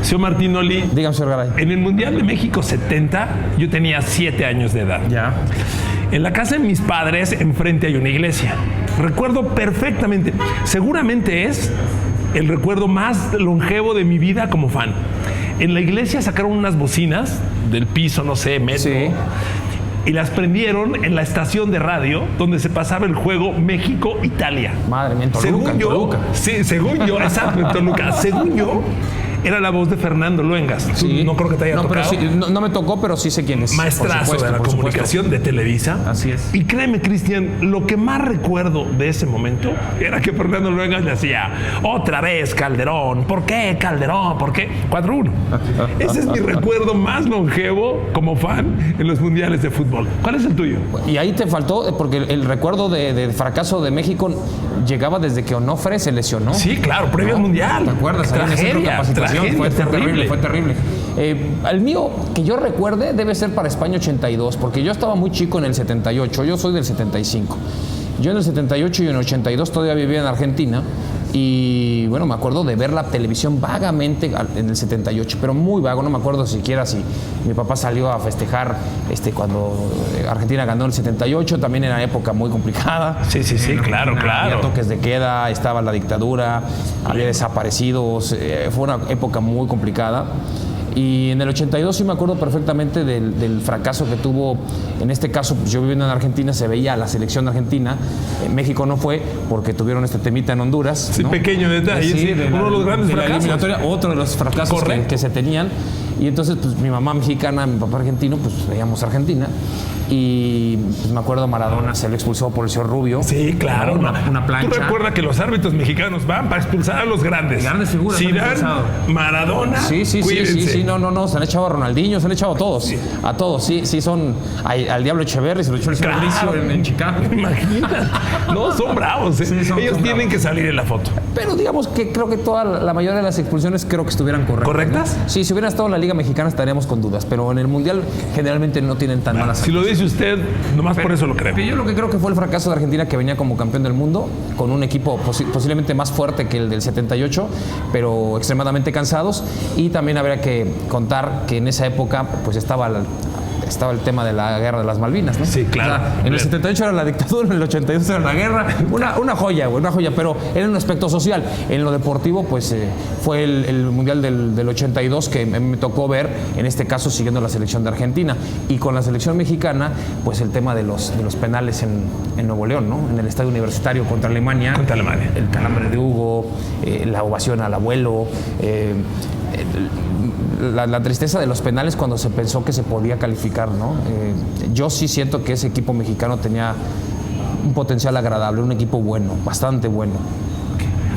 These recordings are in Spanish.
Señor Martinoli. Dígame, señor Garay. En el Mundial de México 70, yo tenía 7 años de edad. Ya. En la casa de mis padres, enfrente hay una iglesia. Recuerdo perfectamente. Seguramente es el recuerdo más longevo de mi vida como fan. En la iglesia sacaron unas bocinas del piso, no sé, metro. Sí. Y las prendieron en la estación de radio donde se pasaba el juego México-Italia. Madre mía, en Toluca, Según yo, en Toluca. Sí, según yo, exacto, en Toluca. Según yo, era la voz de Fernando Luengas. Tú Sí. no creo que te haya tocado. Pero sí, no me tocó, pero sí sé quién es. Maestrazo de la comunicación de Televisa. Así es. Y créeme, Cristian, lo que más recuerdo de ese momento era que Fernando Luengas le decía, otra vez Calderón, ¿por qué Calderón? ¿Por qué? 4-1. Ese es mi recuerdo más longevo como fan en los mundiales de fútbol. ¿Cuál es el tuyo? Y ahí te faltó, porque el recuerdo del fracaso de México llegaba desde que Onofre se lesionó. Sí, claro, previo al mundial. ¿Te acuerdas? Ahí en el centro de capacitación. Fue terrible, fue terrible. El mío, que yo recuerde, debe ser para España 82, porque yo estaba muy chico en el 78, yo soy del 75. Yo en el 78 y en el 82 todavía vivía en Argentina. Y bueno, me acuerdo de ver la televisión vagamente en el 78, pero muy vago, no me acuerdo siquiera si mi papá salió a festejar cuando Argentina ganó el 78, también era época muy complicada. Sí, claro. Había toques de queda, estaba la dictadura, había desaparecidos, fue una época muy complicada. Y en el 82 sí me acuerdo perfectamente del fracaso que tuvo, en este caso, pues yo viviendo en Argentina, se veía a la selección argentina, en México no fue porque tuvieron este temita en Honduras. Sí, ¿no? Pequeño detalle, sí, uno de los grandes fracasos. Otro de los fracasos que se tenían. Y entonces, pues mi mamá mexicana, mi papá argentino, pues veíamos Argentina. Y pues, me acuerdo Maradona se lo expulsó por el señor Rubio. Sí, claro. Una plancha. Tú recuerdas que los árbitros mexicanos van para expulsar a los grandes. Grandes figuras. Zidane, Maradona. Sí. No. Se han echado a Ronaldinho, se han echado a todos. Sí. A todos, sí. Son al Diablo Echeverri, se lo echó el señor Bricio en Chicago. Imagínate. No, son bravos. ¿eh? Sí, ellos tienen que salir en la foto. Pero digamos que creo que la mayoría de las expulsiones creo que estuvieran correctas. ¿Correctas? ¿No? Sí, si hubiera estado en la Liga Mexicana estaríamos con dudas, pero en el Mundial generalmente no tienen tan malas. Si lo dice usted, nomás por eso lo creo. Yo lo que creo que fue el fracaso de Argentina, que venía como campeón del mundo, con un equipo posiblemente más fuerte que el del 78, pero extremadamente cansados. Y también habría que contar que en esa época pues estaba el tema de la guerra de las Malvinas, ¿no? Sí, claro. O sea, en el 78 era la dictadura, en el 82 era la guerra. Una joya, pero era un aspecto social. En lo deportivo, pues fue el Mundial del 82 que me tocó ver, en este caso siguiendo la selección de Argentina. Y con la selección mexicana, pues el tema de los penales en Nuevo León, ¿no? En el estadio universitario contra Alemania. El calambre de Hugo, la ovación al abuelo, la tristeza de los penales cuando se pensó que se podía calificar, ¿no? Yo sí siento que ese equipo mexicano tenía un potencial agradable, un equipo bueno, bastante bueno.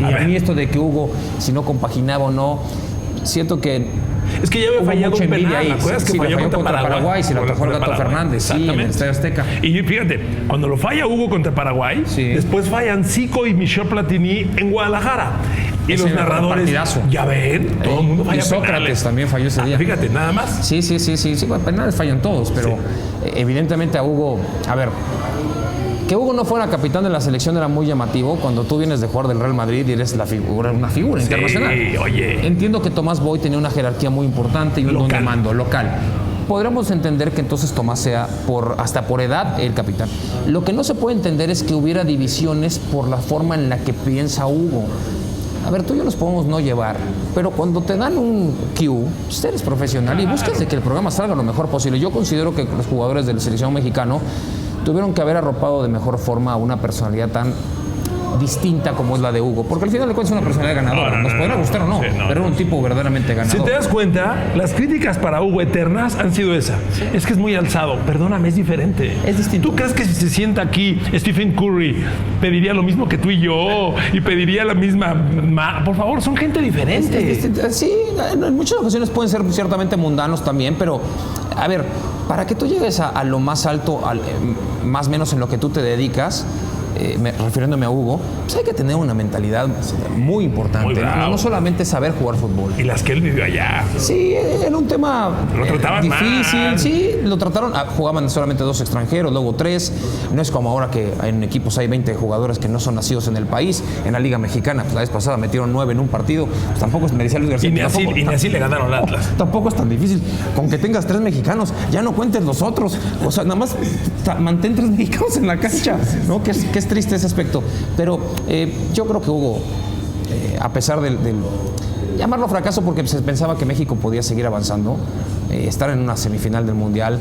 Y a mí esto de que Hugo, si no compaginaba o no, siento que es que ya había fallado un penal, ahí. ¿Acuerdas que falló contra Paraguay? Si lo atajó el Gato Fernández, sí, en el Estadio Azteca. Y fíjate, cuando lo falla Hugo contra Paraguay, después fallan Zico y Michel Platini en Guadalajara. Y los narradores, ya ven, todo el mundo falla. Y Sócrates penales. También falló ese día. Fíjate, nada más. Sí, bueno, penales fallan todos, pero evidentemente a Hugo, a ver, que Hugo no fuera capitán de la selección era muy llamativo cuando tú vienes de jugar del Real Madrid y eres una figura internacional. Oye. Entiendo que Tomás Boy tenía una jerarquía muy importante y un don de mando local. Podríamos entender que entonces Tomás sea hasta por edad el capitán. Lo que no se puede entender es que hubiera divisiones por la forma en la que piensa Hugo. A ver, tú y yo nos podemos no llevar, pero cuando te dan un cue, pues eres profesional y buscas de que el programa salga lo mejor posible. Yo considero que los jugadores de la selección mexicano tuvieron que haber arropado de mejor forma a una personalidad tan distinta como es la de Hugo, porque al final de cuentas es una personalidad ganadora, nos podrá gustar o no, pero era un tipo verdaderamente ganador. Si te das cuenta, las críticas para Hugo eternas han sido esa. Es que es muy alzado. Perdóname, es diferente. Es distinto. ¿Tú crees que si se sienta aquí Stephen Curry pediría lo mismo que tú y yo y pediría la misma? Por favor, son gente diferente. Sí, en muchas ocasiones pueden ser ciertamente mundanos también, pero a ver, para que tú llegues a lo más alto, más o menos en lo que tú te dedicas, refiriéndome a Hugo, pues hay que tener una mentalidad muy importante. No solamente saber jugar fútbol. Y las que él vivió allá. Sí, era un tema difícil. Mal. Sí, lo trataron. Jugaban solamente 2 extranjeros, luego 3. No es como ahora que en equipos hay 20 jugadores que no son nacidos en el país. En la Liga Mexicana, pues la vez pasada metieron 9 en un partido. Pues tampoco me decía Luis García. Y ni así le ganaron al Atlas. Tampoco es tan difícil. Con que tengas 3 mexicanos, ya no cuentes los otros. O sea, nada más mantén 3 mexicanos en la cancha, ¿no? Que es triste ese aspecto. Pero yo creo que Hugo, a pesar del llamarlo fracaso, porque se pensaba que México podía seguir avanzando, estar en una semifinal del Mundial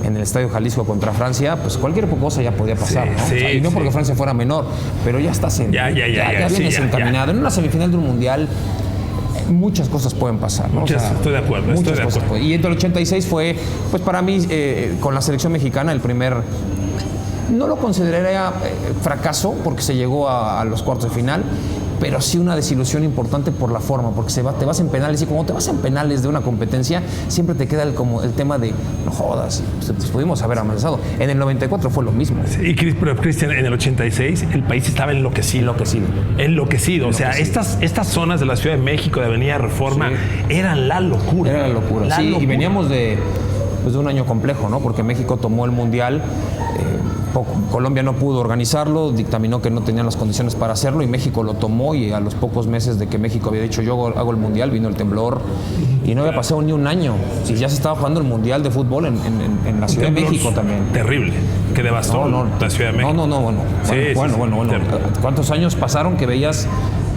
en el Estadio Jalisco contra Francia, pues cualquier cosa ya podía pasar, ¿no? Sí, o sea, y no porque Francia fuera menor, pero ya estás vienes encaminado. En una semifinal de un Mundial muchas cosas pueden pasar, ¿no? Estoy de acuerdo. Y entre el 86 fue, pues para mí, con la selección mexicana, el primer... No lo consideraría fracaso porque se llegó a los cuartos de final, pero sí una desilusión importante por la forma, porque te vas en penales, y como te vas en penales de una competencia, siempre te queda el tema de no jodas, pues pudimos haber avanzado. En el 94 fue lo mismo. Sí, pero Cristian, en el 86 el país estaba enloquecido. O sea, estas zonas de la Ciudad de México, de Avenida Reforma, eran la locura. Era la locura. Y veníamos de un año complejo, ¿no? Porque México tomó el Mundial. Colombia no pudo organizarlo, dictaminó que no tenían las condiciones para hacerlo y México lo tomó, y a los pocos meses de que México había dicho yo hago el Mundial, vino el temblor y no había pasado ni un año. Si ya se estaba jugando el Mundial de fútbol en la Ciudad de México también. Terrible, que devastó la Ciudad de México. Bueno. ¿Cuántos años pasaron que veías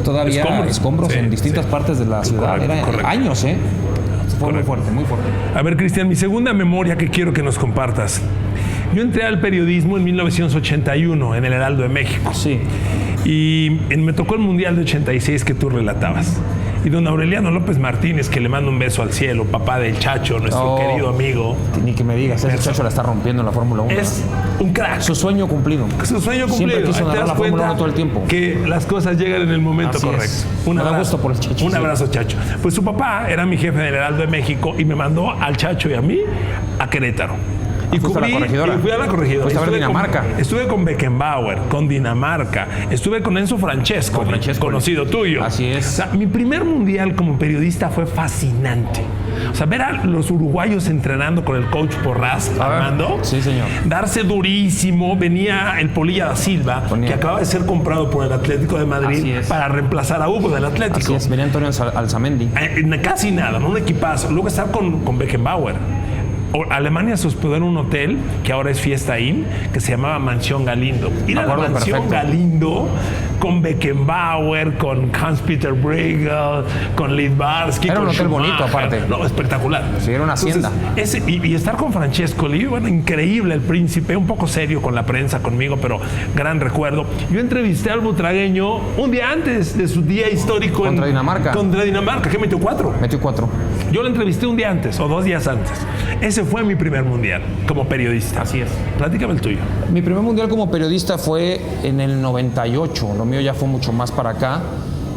todavía escombros en distintas partes de la ciudad? Correcto. Años, ¿eh? Fue muy fuerte. A ver, Cristian, mi segunda memoria que quiero que nos compartas. Yo entré al periodismo en 1981 en el Heraldo de México. Sí. Y me tocó el Mundial de 86 que tú relatabas. Y don Aureliano López Martínez, que le mando un beso al cielo, papá del Chacho, nuestro querido amigo. Ni que me digas, ese Chacho la está rompiendo en la Fórmula 1. Es un crack. Su sueño cumplido. Siempre quiso narrar la Fórmula 1 todo el tiempo. Que las cosas llegan en el momento correcto. Me da gusto por el Chacho. Un abrazo, Chacho. Pues su papá era mi jefe del Heraldo de México y me mandó al Chacho y a mí a Querétaro. Y fui a la corregidora. Fui a la corregidora. Fuiste a ver Dinamarca. Estuve con Beckenbauer, con Dinamarca. Estuve con Enzo Francesco, conocido tuyo. Así es. O sea, mi primer mundial como periodista fue fascinante. O sea, ver a los uruguayos entrenando con el coach Porras, Armando. Sí, señor. Darse durísimo. Venía el Polilla da Silva, que acaba de ser comprado por el Atlético de Madrid para reemplazar a Hugo del Atlético. Así es. Venía Antonio Alzamendi. Casi nada, ¿no? Un equipazo. Luego estar con Beckenbauer. Alemania se hospedó en un hotel que ahora es Fiesta Inn, que se llamaba Mansión Galindo. Ir a la Mansión Galindo con Beckenbauer, con Hans-Peter Briegel, con Littbarski. Era un hotel bonito, aparte. No, espectacular. Sí, era una hacienda. Y estar con Francescoli, bueno, increíble, el príncipe, un poco serio con la prensa, conmigo, pero gran recuerdo. Yo entrevisté al butragueño un día antes de su día histórico contra Dinamarca. Contra Dinamarca, que metió 4. Metió 4. Yo lo entrevisté un día antes o 2 días antes. Ese fue mi primer mundial como periodista. Así es. Platícame el tuyo. Mi primer mundial como periodista fue en el 98. Lo mío ya fue mucho más para acá.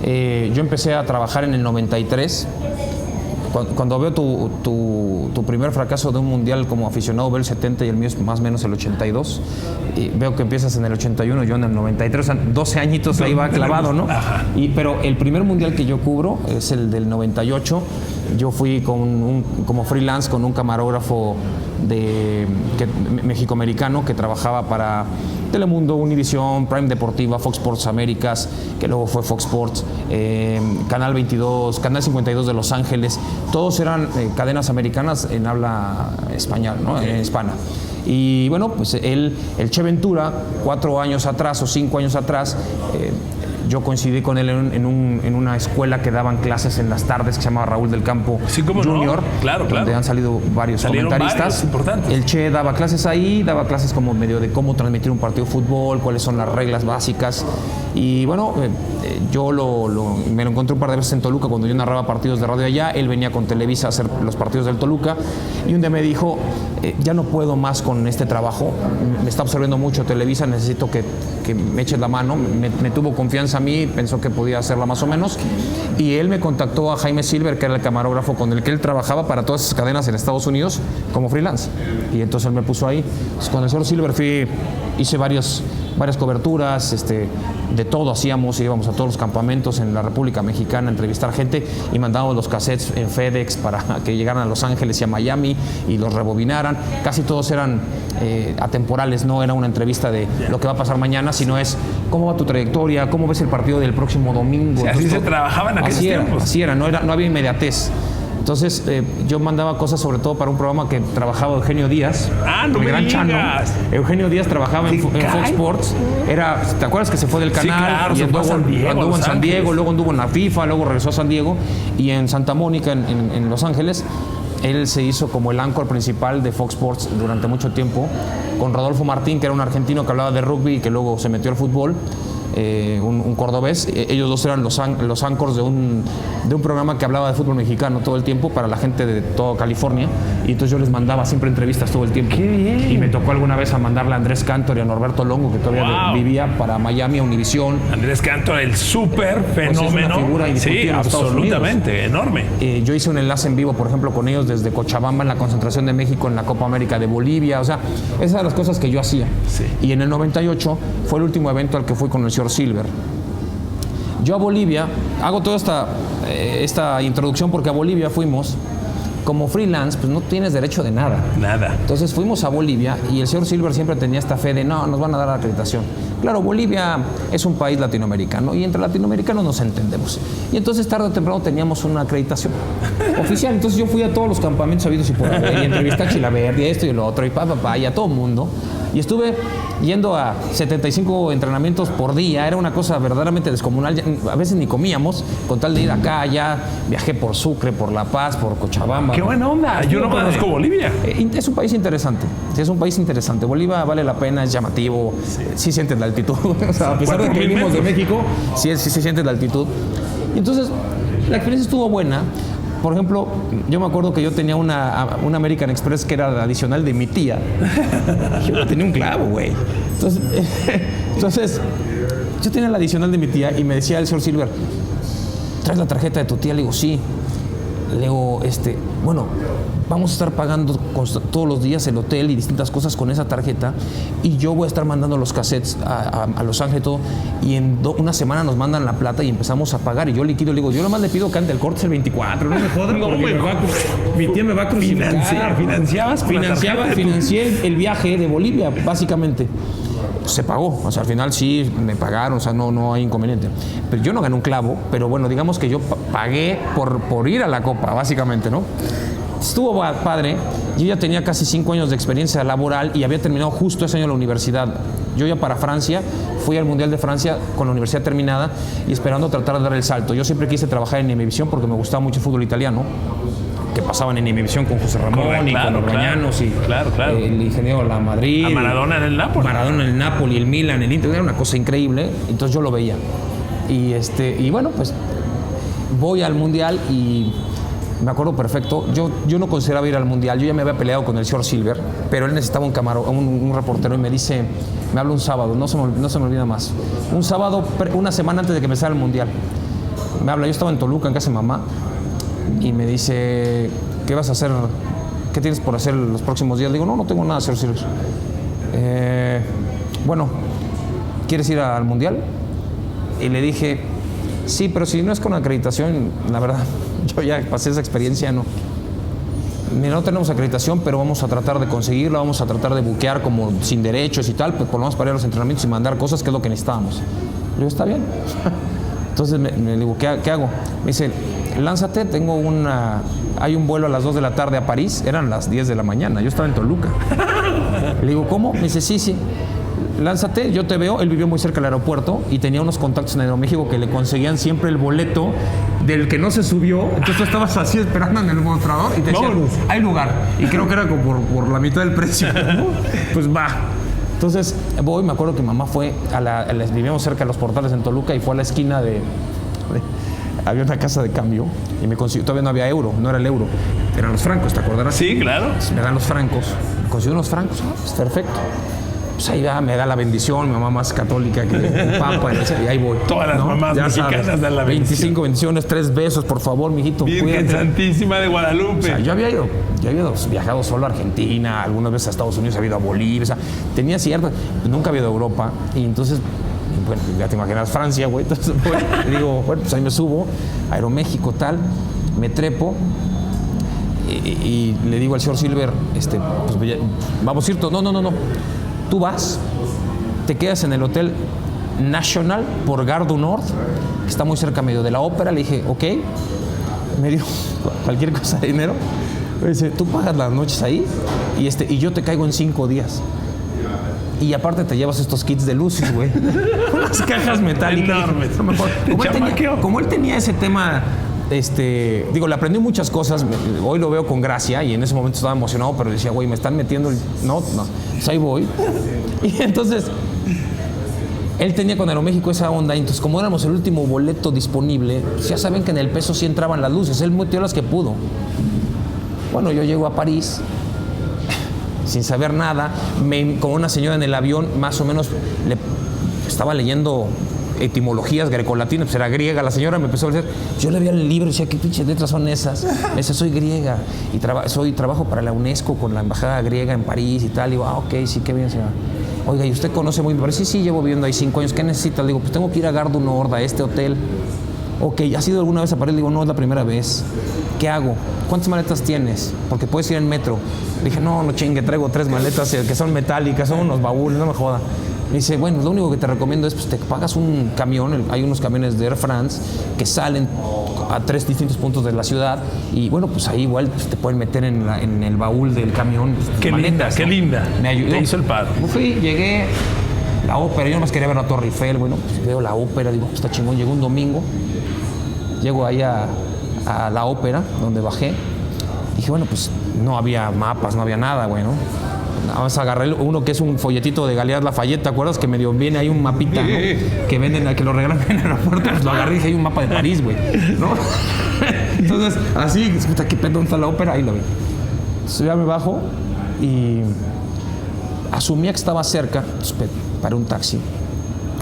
Yo empecé a trabajar en el 93. Cuando veo tu primer fracaso de un mundial como aficionado, veo el 70 y el mío es más o menos el 82. Y veo que empiezas en el 81, yo en el 93, o sea, 12 añitos ahí va clavado, ¿no? Pero el primer mundial que yo cubro es el del 98. Yo fui como freelance con un camarógrafo mexicoamericano que trabajaba para Telemundo, Univisión, Prime Deportiva, Fox Sports Américas, que luego fue Fox Sports, Canal 22, Canal 52 de Los Ángeles. Todos eran cadenas americanas en habla español, ¿no? En hispana. Y bueno, pues el Che Ventura, 4 años atrás o 5 años atrás, yo coincidí con él en una escuela que daban clases en las tardes que se llamaba Raúl del Campo Junior, donde han salido varios comentaristas. Importantes. El Che daba clases ahí, daba clases como medio de cómo transmitir un partido de fútbol, cuáles son las reglas básicas. Y bueno, yo me lo encontré un par de veces en Toluca cuando yo narraba partidos de radio allá. Él venía con Televisa a hacer los partidos del Toluca y un día me dijo, ya no puedo más con este trabajo, me está absorbiendo mucho Televisa, necesito que me eches la mano. Me tuvo confianza a mí, pensó que podía hacerla más o menos, y él me contactó a Jaime Silver, que era el camarógrafo con el que él trabajaba para todas esas cadenas en Estados Unidos como freelance, y entonces él me puso ahí. Entonces, con el señor Silver hice varios varias coberturas, de todo hacíamos, íbamos a todos los campamentos en la República Mexicana a entrevistar gente y mandábamos los cassettes en FedEx para que llegaran a Los Ángeles y a Miami y los rebobinaran. Casi todos eran atemporales, no era una entrevista de lo que va a pasar mañana, sino es cómo va tu trayectoria, cómo ves el partido del próximo domingo. Sí, así se trabajaba en aquellos tiempos. Así era, no había inmediatez. Entonces, yo mandaba cosas sobre todo para un programa que trabajaba Eugenio Díaz. No me gran Chano. Eugenio Díaz trabajaba en Fox Sports. ¿Te acuerdas que se fue del canal? Sí, claro, y anduvo en San Diego, luego anduvo en la FIFA, luego regresó a San Diego. Y en Santa Mónica, en Los Ángeles, él se hizo como el anchor principal de Fox Sports durante mucho tiempo, con Rodolfo Martín, que era un argentino que hablaba de rugby y que luego se metió al fútbol. Un cordobés. Ellos dos eran los anchors de un programa que hablaba de fútbol mexicano todo el tiempo para la gente de toda California, y entonces yo les mandaba siempre entrevistas todo el tiempo. ¡Qué bien! Y me tocó alguna vez a mandarle a Andrés Cantor y a Norberto Longo, que todavía vivía, para Miami, a Univisión. Andrés Cantor, el súper fenómeno. Pues es una figura sí, absolutamente, enorme. Yo hice un enlace en vivo, por ejemplo, con ellos desde Cochabamba en la concentración de México en la Copa América de Bolivia. O sea, esas eran las cosas que yo hacía. Sí. Y en el 98 fue el último evento al que fui con el señor Silver. Yo a Bolivia, hago toda esta introducción porque a Bolivia fuimos como freelance, pues no tienes derecho de nada. Nada. Entonces fuimos a Bolivia y el señor Silver siempre tenía esta fe de no, nos van a dar la acreditación. Claro, Bolivia es un país latinoamericano y entre latinoamericanos nos entendemos. Y entonces tarde o temprano teníamos una acreditación oficial. Entonces yo fui a todos los campamentos habidos y por haber, y entrevisté a Chilaver y esto y lo otro, y a todo mundo. Y estuve yendo a 75 entrenamientos por día, era una cosa verdaderamente descomunal. A veces ni comíamos, con tal de ir acá, allá. Viajé por Sucre, por La Paz, por Cochabamba. ¡Qué buena onda! Yo no conozco Bolivia. Es un país interesante, es un país interesante. Bolivia vale la pena, es llamativo, sí sientes la altitud. O sea, a pesar de que venimos de México, sí se siente la altitud. Y entonces, la experiencia estuvo buena. Por ejemplo, yo me acuerdo que yo tenía una American Express que era la adicional de mi tía. Yo tenía un clavo, güey. Entonces, yo tenía la adicional de mi tía y me decía el señor Silver, ¿traes la tarjeta de tu tía? Le digo, sí. Le digo, bueno, vamos a estar pagando todos los días el hotel y distintas cosas con esa tarjeta, y yo voy a estar mandando los cassettes a Los Ángeles todo, y en una semana nos mandan la plata y empezamos a pagar, y yo liquido, le digo, yo nomás le pido que ande el corte el 24, no me jodan, mi tía me va a crucificar. Financié el viaje de Bolivia, básicamente. Se pagó, o sea, al final sí me pagaron, o sea, no hay inconveniente. Pero yo no gané un clavo, pero bueno, digamos que yo pagué por ir a la Copa, básicamente, ¿no? Estuvo padre. Yo ya tenía casi 5 años de experiencia laboral y había terminado justo ese año la universidad. Yo ya para Francia, fui al Mundial de Francia con la universidad terminada y esperando tratar de dar el salto. Yo siempre quise trabajar en Univisión porque me gustaba mucho el fútbol italiano, que pasaban en Univisión con José Ramón y con Orbañanos y el ingeniero de la Madrid. A Maradona en el Napoli. Maradona en el Napoli, el Milan, el Inter, era una cosa increíble. Entonces yo lo veía. Y bueno, pues voy al Mundial y me acuerdo perfecto. Yo no consideraba ir al Mundial. Yo ya me había peleado con el señor Silver, pero él necesitaba un reportero y me dice, me habla un sábado, no se me olvida más. Un sábado, una semana antes de que empezara el Mundial. Me habla, yo estaba en Toluca, en casa de mamá, y me dice, ¿qué vas a hacer? ¿Qué tienes por hacer los próximos días? Le digo, no tengo nada, señor Silver. Bueno, ¿quieres ir al Mundial? Y le dije, sí, pero si no es con acreditación, la verdad, yo ya pasé esa experiencia, no. Mira, no tenemos acreditación, pero vamos a tratar de conseguirla, vamos a tratar de buquear como sin derechos y tal, pues por lo menos para ir a los entrenamientos y mandar cosas, que es lo que necesitábamos. Le digo, está bien. Entonces me digo, ¿qué hago? Me dice, lánzate, hay un vuelo a las 2 de la tarde a París, eran las 10 de la mañana, yo estaba en Toluca. Le digo, ¿cómo? Me dice, sí, lánzate, yo te veo. Él vivió muy cerca del aeropuerto y tenía unos contactos en Aeroméxico que le conseguían siempre el boleto del que no se subió. Entonces tú estabas así esperando en el mostrador y te decían, hay lugar. Y creo que era como por la mitad del precio, ¿no? Pues va. Entonces voy, me acuerdo que mamá fue vivíamos cerca de los Portales en Toluca y fue a la esquina había una casa de cambio y me consiguió, todavía no había euro, no era el euro, eran los francos, ¿te acordarás? Sí, claro. Me dan los francos, me consiguió unos francos, pues perfecto. Pues ahí va, me da la bendición, mi mamá más católica que el Papa, y ahí voy. Todas las mamás mexicanas dan la bendición. 25 bendiciones, 3 besos, por favor, mijito. Virgen cuídate. Santísima de Guadalupe. O sea, yo había viajado solo a Argentina, algunas veces a Estados Unidos, había ido a Bolivia, o sea, tenía cierto, nunca había ido a Europa, y entonces, bueno, ya te imaginas Francia, güey, entonces digo, bueno, pues ahí me subo, Aeroméxico, tal, me trepo, y le digo al señor Silver, pues vamos a ir, no, tú vas, te quedas en el hotel National por Gare du Nord, que está muy cerca medio de la ópera. Le dije, ok, me dio cualquier cosa de dinero. Me dice, tú pagas las noches ahí y yo te caigo en 5 días. Y aparte te llevas estos kits de luces, güey. Unas cajas metálicas. Enormes. Como él tenía ese tema, le aprendí muchas cosas. Hoy lo veo con gracia y en ese momento estaba emocionado, pero decía, güey, me están metiendo No, pues ahí voy. Y entonces, él tenía con Aeroméxico esa onda, y entonces como éramos el último boleto disponible, pues ya saben que en el peso sí entraban las luces, él metió las que pudo. Bueno, yo llego a París, sin saber nada, con una señora en el avión, más o menos, estaba leyendo etimologías grecolatinas, pues era griega, la señora me empezó a decir, yo le veía el libro y decía, ¿qué pinches letras son esas? Me dice, soy griega, y trabajo para la UNESCO con la embajada griega en París y tal. Y digo, ok, sí, qué bien, señora. Oiga, ¿y usted conoce muy bien? Sí, llevo viviendo ahí 5 años, ¿qué necesita? Le digo, pues tengo que ir a Gare du Nord, a este hotel. Ok, ¿has ido alguna vez a París? Le digo, no, es la primera vez. ¿Qué hago? ¿Cuántas maletas tienes? Porque puedes ir en metro. Le dije, no chingue, traigo 3 maletas que son metálicas, son unos baúles, no me joda. Me dice, bueno, lo único que te recomiendo es, pues te pagas un camión, hay unos camiones de Air France que salen a 3 distintos puntos de la ciudad y bueno, pues ahí igual pues, te pueden meter en el baúl del camión. Pues, qué maletas, linda, ¿no? Qué linda. Me ayudó. Te hizo el paro. Fui, llegué, la ópera, yo nomás quería ver la Torre Eiffel, bueno, pues veo la ópera, digo, pues está chingón. Llegó un domingo, llego ahí a la ópera, donde bajé, dije, bueno, pues no había mapas, no había nada, güey, ¿no? Nada más agarré uno que es un folletito de Galerías Lafayette, ¿te acuerdas? Que medio viene ahí un mapita, ¿no? Que venden, que lo regalan en el aeropuerto, pues lo agarré y dije, hay un mapa de París, güey, ¿no? Entonces, así, escucha, ¿qué pedo? ¿Dónde está la ópera? Ahí lo vi. Entonces ya me bajo y asumía que estaba cerca, entonces paré un taxi,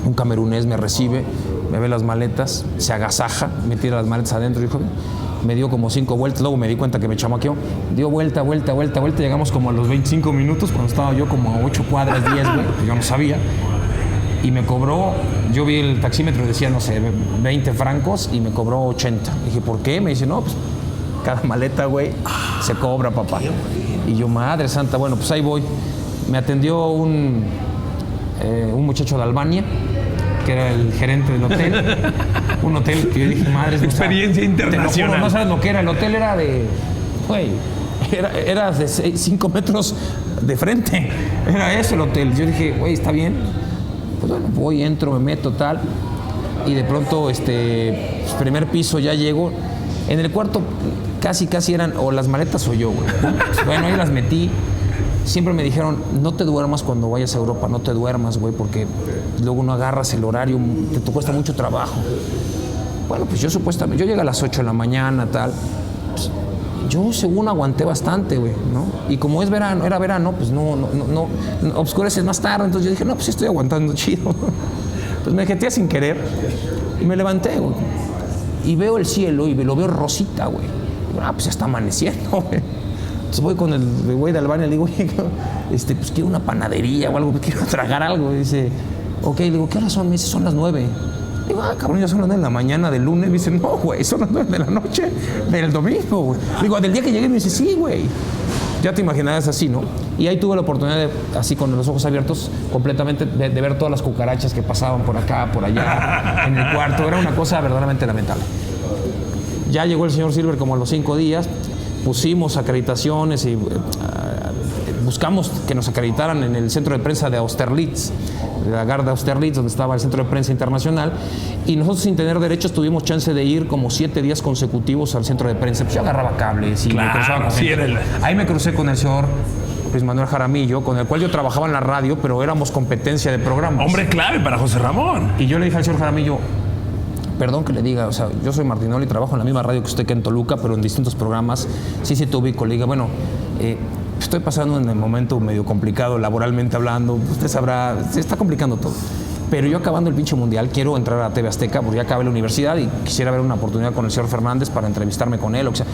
un camerunés me recibe, me ve las maletas, se agasaja, me tira las maletas adentro, dijo, me dio como 5 vueltas, luego me di cuenta que me chamaqueó, dio vuelta, llegamos como a los 25 minutos, cuando estaba yo como a 8 cuadras, 10, güey, yo no sabía, y me cobró, yo vi el taxímetro, decía, no sé, 20 francos, y me cobró 80. Dije, ¿por qué? Me dice, no, pues cada maleta, güey, se cobra, papá. Y yo, madre santa, bueno, pues ahí voy. Me atendió un muchacho de Albania, que era el gerente del hotel. Un hotel que yo dije, madre... Experiencia internacional. Te lo juro, no sabes lo que era. El hotel era de... Güey, era de 5 metros de frente. Era ese el hotel. Yo dije, güey, ¿está bien? Pues bueno, voy, entro, me meto, tal. Y de pronto, pues, primer piso, ya llego. En el cuarto casi eran o las maletas o yo, güey. Bueno, ahí las metí. Siempre me dijeron, no te duermas cuando vayas a Europa, no te duermas, güey, porque luego no agarras el horario, te cuesta mucho trabajo. Bueno, pues yo supuestamente, yo llegué a las 8 de la mañana, tal. Pues, yo según aguanté bastante, güey, ¿no? Y como era verano, pues no oscurece más tarde, entonces yo dije, no, pues estoy aguantando chido. Pues me jeteé sin querer y me levanté, güey. Y veo el cielo y lo veo rosita, güey. Pues ya está amaneciendo, güey. Entonces voy con el güey de Albania, le digo, oye, pues quiero una panadería o algo, quiero tragar algo. Y dice, ok, le digo, ¿qué horas son? Me dice, son las 9. Digo, cabrón, ya son las 9 de la mañana del lunes. Me dice, no, güey, son las 9 de la noche del domingo, güey. Digo, del día que llegué, me dice, sí, güey. Ya te imaginarás así, ¿no? Y ahí tuve la oportunidad de, así con los ojos abiertos, completamente, de ver todas las cucarachas que pasaban por acá, por allá, en el cuarto. Era una cosa verdaderamente lamentable. Ya llegó el señor Silver como a los 5 días. Pusimos acreditaciones y buscamos que nos acreditaran en el centro de prensa de Austerlitz, la Gare de Austerlitz, donde estaba el centro de prensa internacional, y nosotros sin tener derechos tuvimos chance de ir como 7 días consecutivos al centro de prensa. Pues yo agarraba cables y claro, me cruzaba con gente. Ahí me crucé con el señor Luis Manuel Jaramillo, con el cual yo trabajaba en la radio, pero éramos competencia de programas. Hombre clave para José Ramón. Y yo le dije al señor Jaramillo, perdón que le diga, o sea, yo soy Martinoli y trabajo en la misma radio que usted que en Toluca, pero en distintos programas. Sí te ubico. Le digo, bueno, estoy pasando en el momento medio complicado, laboralmente hablando, usted sabrá, se está complicando todo. Pero yo acabando el pinche mundial, quiero entrar a TV Azteca porque ya acabé la universidad y quisiera ver una oportunidad con el señor Fernández para entrevistarme con él. O sea,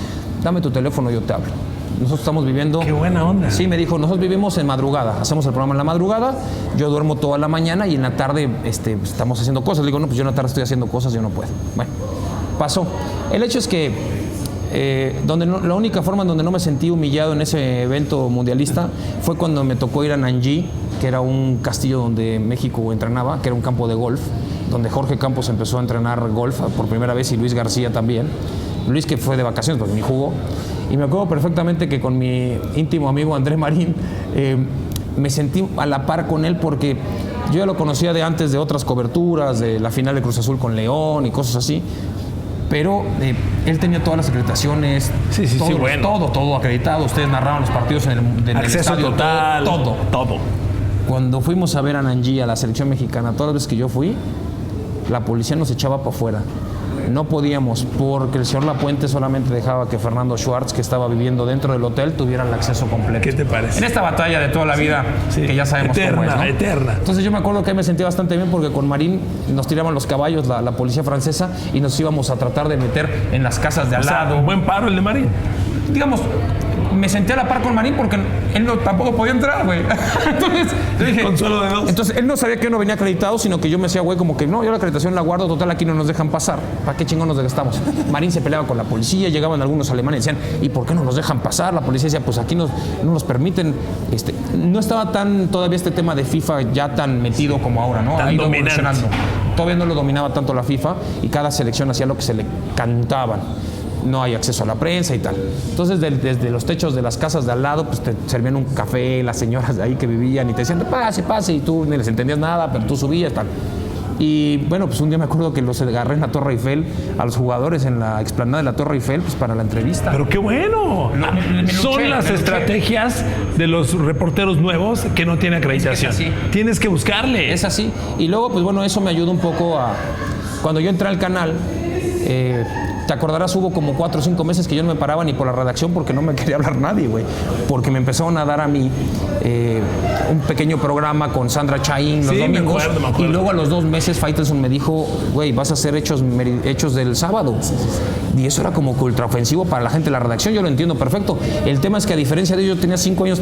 dame tu teléfono, yo te hablo. Nosotros estamos viviendo... ¡Qué buena onda! Sí, me dijo, nosotros vivimos en madrugada, hacemos el programa en la madrugada, yo duermo toda la mañana y en la tarde estamos haciendo cosas. Le digo, no, pues yo en la tarde estoy haciendo cosas, yo no puedo. Bueno, pasó. El hecho es que la única forma en donde no me sentí humillado en ese evento mundialista fue cuando me tocó ir a Nanjing, que era un castillo donde México entrenaba, que era un campo de golf, donde Jorge Campos empezó a entrenar golf por primera vez y Luis García también. Luis, que fue de vacaciones porque ni jugó. Y me acuerdo perfectamente que con mi íntimo amigo Andrés Marín me sentí a la par con él porque yo ya lo conocía de antes de otras coberturas, de la final de Cruz Azul con León y cosas así. Pero él tenía todas las acreditaciones, todo acreditado. Ustedes narraban los partidos en el acceso estadio, total, todo. Cuando fuimos a ver a Nanjing, a la selección mexicana, todas las veces que yo fui, la policía nos echaba para afuera. No podíamos, porque el señor Lapuente solamente dejaba que Fernando Schwartz, que estaba viviendo dentro del hotel, tuviera el acceso completo. ¿Qué te parece? En esta batalla de toda la vida, que ya sabemos cómo es, ¿no? Eterna. Entonces yo me acuerdo que me sentía bastante bien porque con Marín nos tiraban los caballos, la policía francesa, y nos íbamos a tratar de meter en las casas de al lado. Un buen paro el de Marín. Digamos, me senté a la par con Marín porque él tampoco podía entrar, güey. Entonces, yo dije, consuelo de dos. Entonces, él no sabía que yo no venía acreditado, sino que yo me hacía, güey, como que no, yo la acreditación la guardo, total, aquí no nos dejan pasar. ¿Para qué chingón nos desgastamos? Marín se peleaba con la policía, llegaban algunos alemanes y decían, ¿y por qué no nos dejan pasar? La policía decía, pues aquí no nos permiten. No estaba todavía este tema de FIFA ya tan metido como ahora, ¿no? Tan ha ido dominante. evolucionando. Todavía no lo dominaba tanto la FIFA y cada selección hacía lo que se le cantaban. No hay acceso a la prensa y tal. Entonces, desde los techos de las casas de al lado, pues te servían un café, las señoras de ahí que vivían y te decían, pase, y tú ni les entendías nada, pero tú subías, tal. Y bueno, pues un día me acuerdo que los agarré en la Torre Eiffel, a los jugadores en la explanada de la Torre Eiffel, pues para la entrevista. Pero qué bueno. Son las estrategias de los reporteros nuevos que no tienen acreditación. Tienes que buscarle. Es así. Y luego, pues bueno, eso me ayuda un poco a... Cuando yo entré al canal... te acordarás, hubo como 4 o 5 meses que yo no me paraba ni por la redacción porque no me quería hablar nadie, güey. Porque me empezaron a dar a mí un pequeño programa con Sandra Chaín los domingos. Me acuerdo. Y luego a los 2 meses Faitelson me dijo, güey, vas a hacer hechos del sábado. Y eso era como que ultraofensivo para la gente de la redacción, yo lo entiendo perfecto. El tema es que a diferencia de ellos, yo tenía 5 años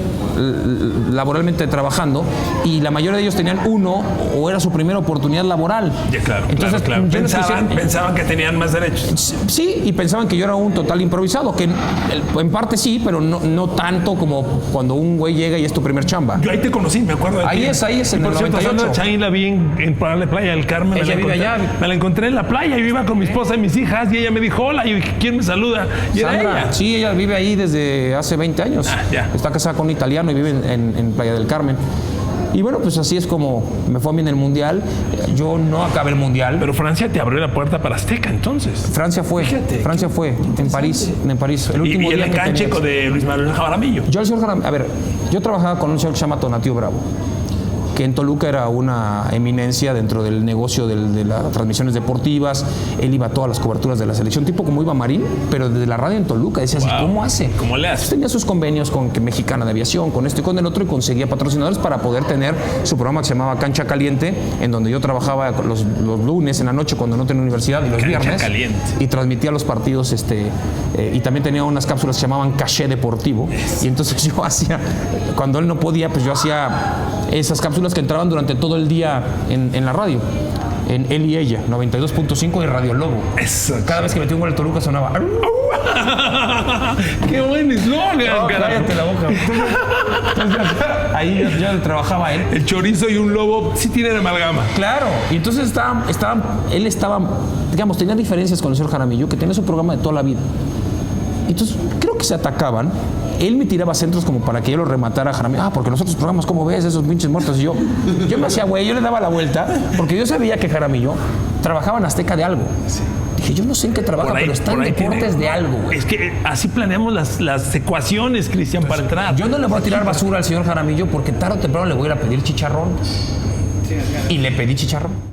laboralmente trabajando y la mayoría de ellos tenían 1 o era su primera oportunidad laboral. Ya, claro. Entonces, claro. Pensaban que tenían más derechos. Sí, y pensaban que yo era un total improvisado, que en parte sí, pero no tanto como cuando un güey llega y es tu primer chamba. Yo ahí te conocí, me acuerdo de ti. Ahí es, en el 98. Sandra Chaín la vi en Playa del Carmen. Ella vive allá. Me la encontré en la playa, yo iba con mi esposa y mis hijas y ella me dijo, hola, y ¿quién me saluda? Y Sandra, era ella. Sí, ella vive ahí desde hace 20 años. Ya. Está casada con un italiano y vive en Playa del Carmen. Y bueno, pues así es como me fue a mí en el Mundial. Yo no acabé el Mundial. Pero Francia te abrió la puerta para Azteca, entonces. Francia fue en París. El último y el día que enganche tenía. de Luis Manuel Jaramillo. Yo trabajaba con un señor que se llama Tonatiuh Bravo, que en Toluca era una eminencia dentro del negocio de las transmisiones deportivas. Él iba a todas las coberturas de la selección, tipo como iba Marín, pero desde la radio en Toluca. Decías, wow. ¿Cómo hace? ¿Cómo le hace? Pues tenía sus convenios con Mexicana de Aviación, con esto y con el otro, y conseguía patrocinadores para poder tener su programa que se llamaba Cancha Caliente, en donde yo trabajaba los lunes en la noche cuando no tenía universidad y los viernes. Caliente. Y transmitía los partidos, y también tenía unas cápsulas que se llamaban Caché Deportivo. Y entonces yo hacía, cuando él no podía, pues yo hacía esas cápsulas que entraban durante todo el día en la radio, en Él y Ella, 92.5 y Radio Lobo. Eso. Cada vez que metí un gol en Toluca sonaba. ¡Qué buen eslogan! No, cállate la boca. Entonces, ahí yo trabajaba él. El chorizo y un lobo sí tienen amalgama. Claro. Y entonces él estaba, digamos, tenía diferencias con el señor Jaramillo, que tenía su programa de toda la vida. Entonces, creo que se atacaban. Él me tiraba centros como para que yo lo rematara a Jaramillo. Porque los otros programas, ¿cómo ves? Esos pinches muertos. Y yo me hacía güey, yo le daba la vuelta, porque yo sabía que Jaramillo trabajaba en Azteca de algo. Sí. Dije, yo no sé en qué trabaja, pero está en deportes de algo, güey. Es que así planeamos las ecuaciones, Cristian, para entrar. Yo no le voy a tirar basura al señor Jaramillo porque tarde o temprano le voy a ir a pedir chicharrón. Y le pedí chicharrón.